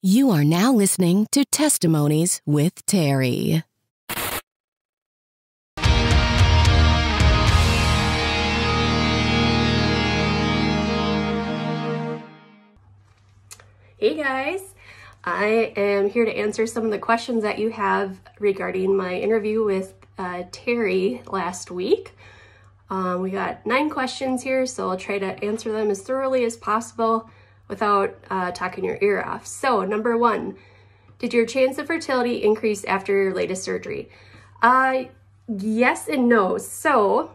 You are now listening to Testimonies with Terry. Hey guys, I am here to answer some of the questions that you have regarding my interview with Terry last week. We got 9 questions here, so I'll try to answer them as thoroughly as possible without talking your ear off. So, number 1, did your chance of fertility increase after your latest surgery? Yes and no. So,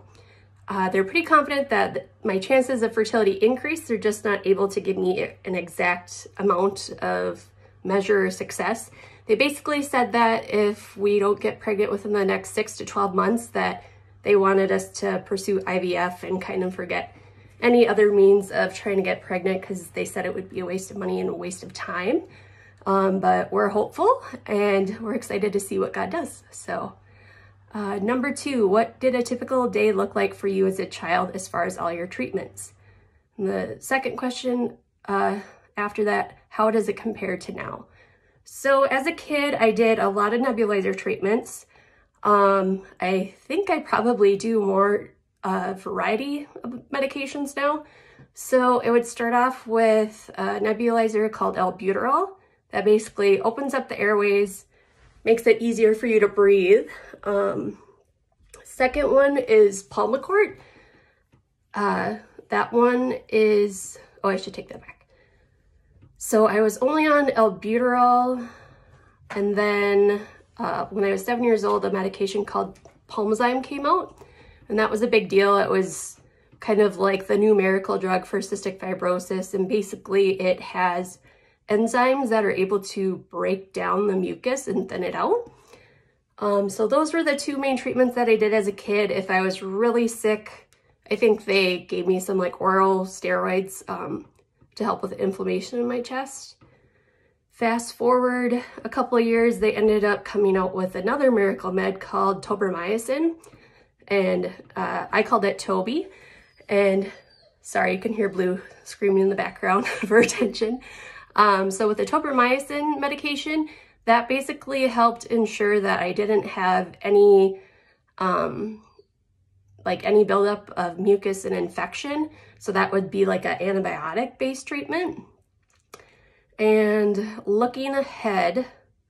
they're pretty confident that my chances of fertility increase. They're just not able to give me an exact amount of measure of success. They basically said that if we don't get pregnant within the next 6 to 12 months, that they wanted us to pursue IVF and kind of forget any other means of trying to get pregnant, because they said it would be a waste of money and a waste of time. But we're hopeful and we're excited to see what God does. So number 2, what did a typical day look like for you as a child as far as all your treatments? And the second question after that, how does it compare to now? So as a kid, I did a lot of nebulizer treatments. I think I probably do more variety of medications now. So it would start off with a nebulizer called albuterol that basically opens up the airways, makes it easier for you to breathe. Second one is Pulmicort. That one is, oh, I should take that back. So I was only on albuterol, and then when I was 7 years old, a medication called Pulmozyme came out, and that was a big deal. It was kind of like the new miracle drug for cystic fibrosis, and basically it has enzymes that are able to break down the mucus and thin it out. So those were the 2 main treatments that I did as a kid. If I was really sick, I think they gave me some like oral steroids to help with inflammation in my chest. Fast forward a couple of years, they ended up coming out with another miracle med called tobramycin, and I called it Toby. And sorry, you can hear Blue screaming in the background for attention. So with the tobramycin medication, that basically helped ensure that I didn't have any any buildup of mucus and infection. So that would be like an antibiotic-based treatment. And looking ahead,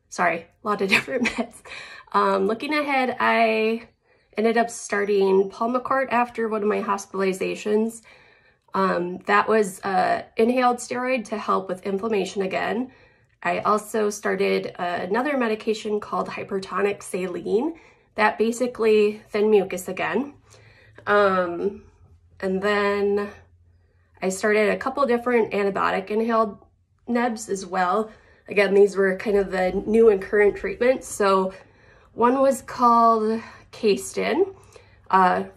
sorry, a lot of different meds. Looking ahead, I ended up starting Pulmicort after one of my hospitalizations. That was an inhaled steroid to help with inflammation again. I also started another medication called hypertonic saline that basically thinned mucus again. And then I started a couple different antibiotic inhaled nebs as well. Again, these were kind of the new and current treatments. So one was called Caystin.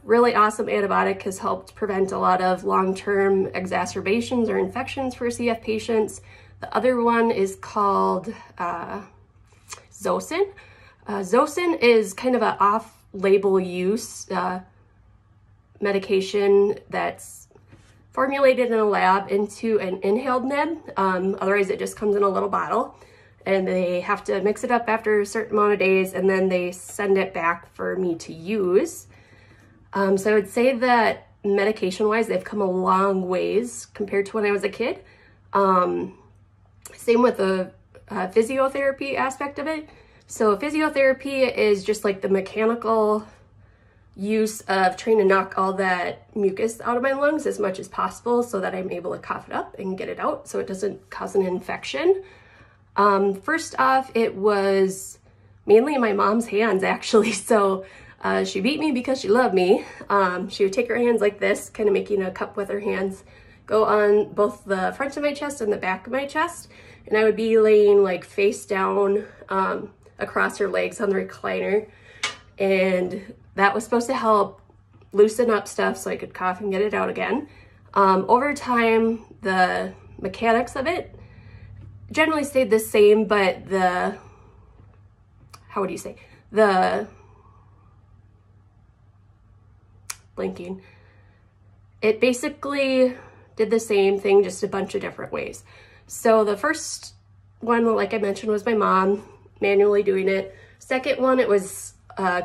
Really awesome antibiotic, has helped prevent a lot of long-term exacerbations or infections for CF patients. The other one is called Zosyn. Zosyn is kind of an off-label use medication that's formulated in a lab into an inhaled neb. Otherwise, it just comes in a little bottle, and they have to mix it up after a certain amount of days, and then they send it back for me to use. So I would say that medication-wise, they've come a long ways compared to when I was a kid. Same with the physiotherapy aspect of it. So physiotherapy is just like the mechanical use of trying to knock all that mucus out of my lungs as much as possible so that I'm able to cough it up and get it out so it doesn't cause an infection. First off, it was mainly in my mom's hands, actually. So she beat me because she loved me. She would take her hands like this, kind of making a cup with her hands, go on both the front of my chest and the back of my chest. And I would be laying like face down across her legs on the recliner. And that was supposed to help loosen up stuff so I could cough and get it out again. Over time, the mechanics of it generally stayed the same, but the, how would you say, the blinking, it basically did the same thing, just a bunch of different ways. So the first one, like I mentioned, was my mom manually doing it. Second one, it was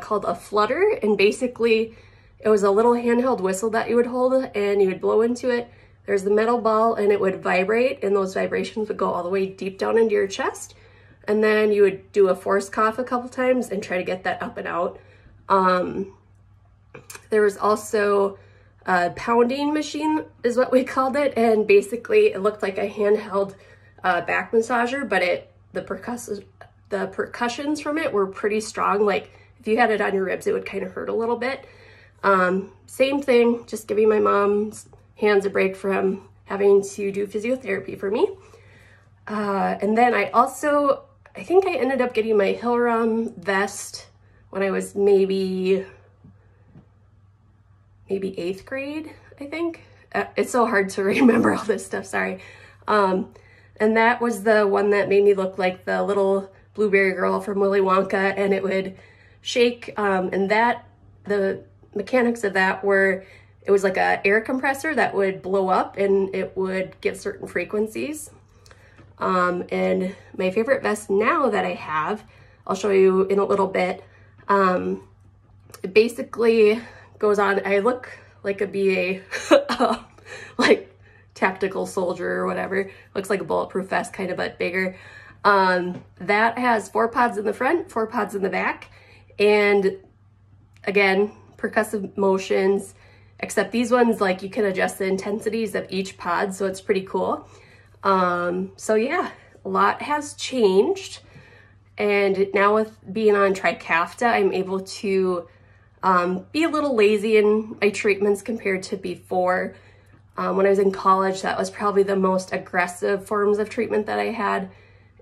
called a flutter, and basically it was a little handheld whistle that you would hold and you would blow into it. There's the metal ball and it would vibrate, and those vibrations would go all the way deep down into your chest. And then you would do a forced cough a couple times and try to get that up and out. There was also a pounding machine is what we called it. And basically it looked like a handheld back massager, but the percussions from it were pretty strong. Like if you had it on your ribs, it would kind of hurt a little bit. Same thing, just giving my mom's hands a break from having to do physiotherapy for me. And then I think I ended up getting my Hill-Rom vest when I was maybe 8th grade, I think. It's so hard to remember all this stuff, sorry. And that was the one that made me look like the little blueberry girl from Willy Wonka, and it would shake. And the mechanics of that were, it was like an air compressor that would blow up and it would give certain frequencies. And my favorite vest now that I have, I'll show you in a little bit. It basically goes on, I look like a BA, like tactical soldier or whatever. Looks like a bulletproof vest, kind of, but bigger. That has 4 pods in the front, 4 pods in the back. And again, percussive motions, except these ones, like, you can adjust the intensities of each pod, so it's pretty cool. So yeah, a lot has changed. And now with being on Trikafta, I'm able to be a little lazy in my treatments compared to before. When I was in college, that was probably the most aggressive forms of treatment that I had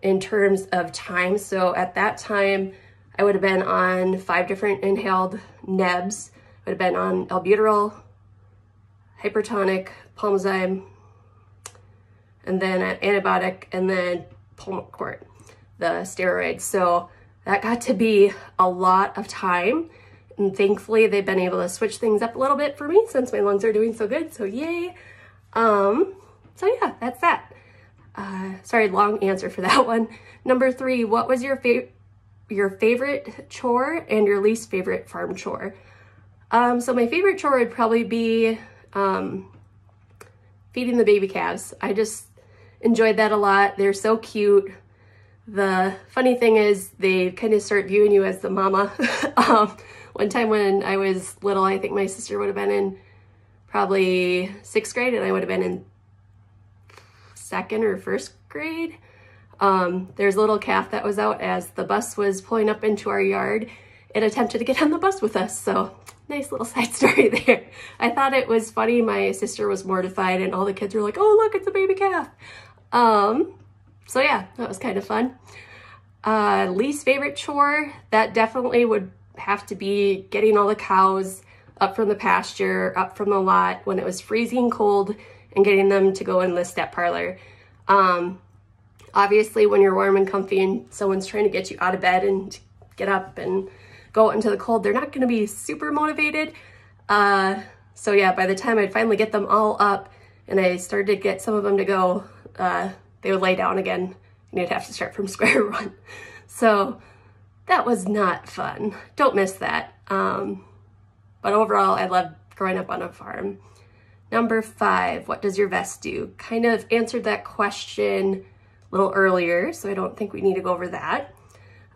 in terms of time. So at that time, I would have been on 5 different inhaled nebs. I would have been on albuterol, hypertonic, Pulmozyme, and then an antibiotic, and then Pulmicort, the steroids. So that got to be a lot of time. And thankfully, they've been able to switch things up a little bit for me since my lungs are doing so good. So yay. So yeah, that's that. Sorry, long answer for that one. Number 3, what was your favorite chore and your least favorite farm chore? So my favorite chore would probably be feeding the baby calves. I just enjoyed that a lot. They're so cute. The funny thing is they kind of start viewing you as the mama. One time when I was little, I think my sister would have been in probably 6th grade and I would have been in 2nd or 1st grade. There's a little calf that was out as the bus was pulling up into our yard and attempted to get on the bus with us. So nice little side story there. I thought it was funny. My sister was mortified and all the kids were like, oh, look, it's a baby calf. So yeah, that was kind of fun. Least favorite chore, that definitely would have to be getting all the cows up from the pasture, up from the lot when it was freezing cold, and getting them to go in the step parlor. Obviously when you're warm and comfy and someone's trying to get you out of bed and get up and go out into the cold, they're not going to be super motivated. So yeah, by the time I'd finally get them all up and I started to get some of them to go, they would lay down again and you'd have to start from square one. So that was not fun. Don't miss that. But overall, I loved growing up on a farm. Number 5, what does your vest do? Kind of answered that question a little earlier, so I don't think we need to go over that.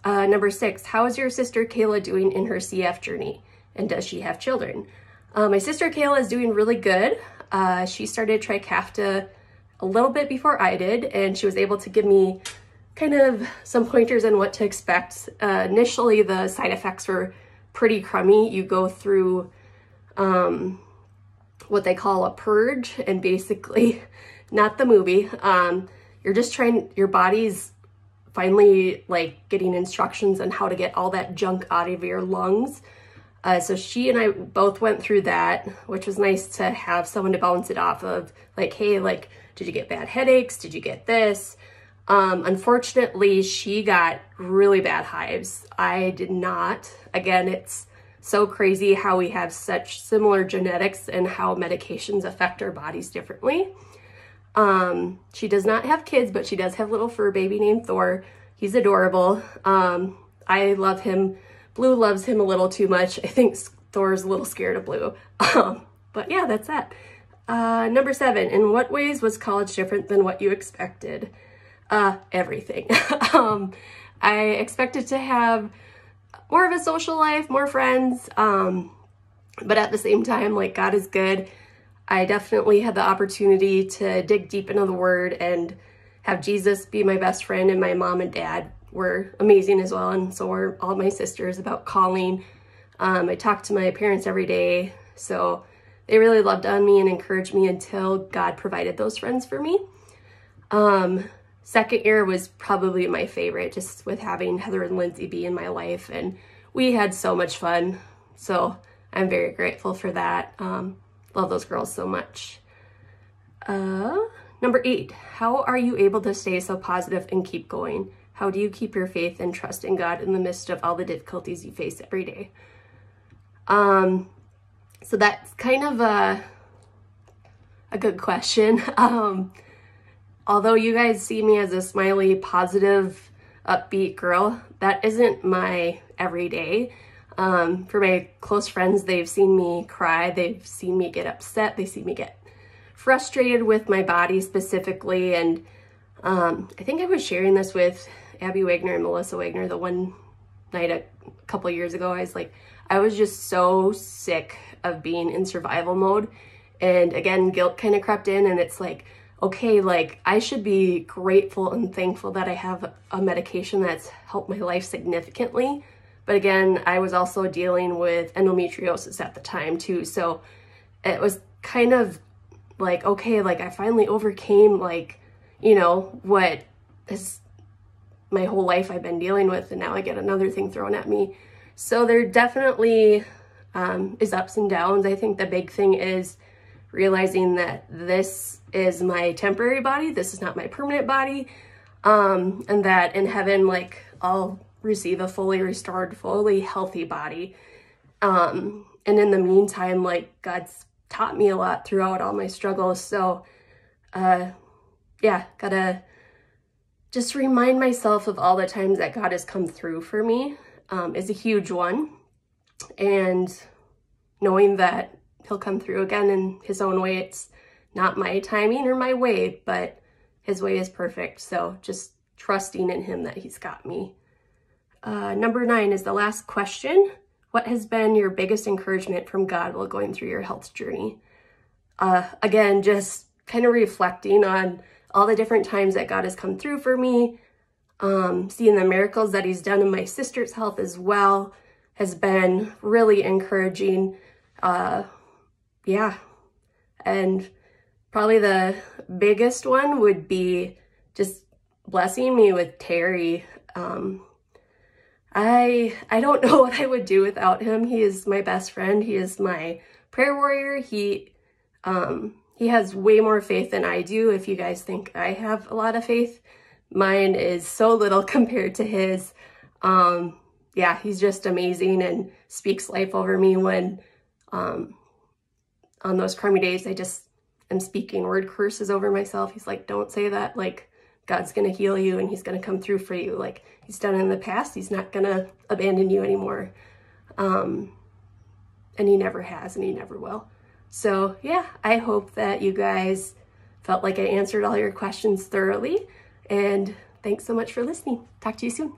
Number 6, how is your sister Kayla doing in her CF journey? And does she have children? My sister Kayla is doing really good. She started Trikafta a little bit before I did, and she was able to give me kind of some pointers on what to expect. Initially, the side effects were pretty crummy. You go through what they call a purge, and basically, not the movie, you're just your body's finally like getting instructions on how to get all that junk out of your lungs. So she and I both went through that, which was nice to have someone to bounce it off of. Like, hey, like, did you get bad headaches? Did you get this? Unfortunately, she got really bad hives. I did not. Again, it's so crazy how we have such similar genetics and how medications affect our bodies differently. She does not have kids, but she does have a little fur baby named Thor. He's adorable. I love him. Blue loves him a little too much. I think Thor's a little scared of Blue. But yeah, that's that. Number 7, in what ways was college different than what you expected? Everything. I expected to have more of a social life, more friends, but at the same time, like, God is good. I definitely had the opportunity to dig deep into the Word and have Jesus be my best friend, and my mom and dad were amazing as well, and so were all my sisters about calling. I talked to my parents every day, so they really loved on me and encouraged me until God provided those friends for me. Second year was probably my favorite, just with having Heather and Lindsay be in my life, and we had so much fun, so I'm very grateful for that. Love those girls so much. Number 8, how are you able to stay so positive and keep going? How do you keep your faith and trust in God in the midst of all the difficulties you face every day? So that's kind of a good question. Although you guys see me as a smiley, positive, upbeat girl, that isn't my everyday. For my close friends, they've seen me cry, they've seen me get upset, they see me get frustrated with my body specifically, and I think I was sharing this with Abbe Wagner and Melissa Wagner the one night a couple years ago. I was just so sick of being in survival mode, and again, guilt kind of crept in, and it's like, okay, like, I should be grateful and thankful that I have a medication that's helped my life significantly. But again, I was also dealing with endometriosis at the time too. So it was kind of like, okay, like, I finally overcame, like, you know, what is my whole life I've been dealing with, and now I get another thing thrown at me. So there definitely is ups and downs. I think the big thing is realizing that this is my temporary body, this is not my permanent body, and that in heaven, like, I'll receive a fully restored, fully healthy body. And in the meantime, like, God's taught me a lot throughout all my struggles. So yeah, gotta just remind myself of all the times that God has come through for me is a huge one. And knowing that he'll come through again in his own way. It's not my timing or my way, but his way is perfect. So just trusting in him that he's got me. Number 9 is the last question. What has been your biggest encouragement from God while going through your health journey? Again, just kind of reflecting on all the different times that God has come through for me, seeing the miracles that he's done in my sister's health as well has been really encouraging. Yeah, and probably the biggest one would be just blessing me with Terry. I don't know what I would do without him. He is my best friend. He is my prayer warrior. He has way more faith than I do. If you guys think I have a lot of faith, mine is so little compared to his. Yeah, he's just amazing and speaks life over me when on those crummy days I just am speaking word curses over myself. He's like, don't say that. Like, God's going to heal you and he's going to come through for you. Like, he's done in the past. He's not going to abandon you anymore. And he never has, and he never will. So yeah, I hope that you guys felt like I answered all your questions thoroughly, and thanks so much for listening. Talk to you soon.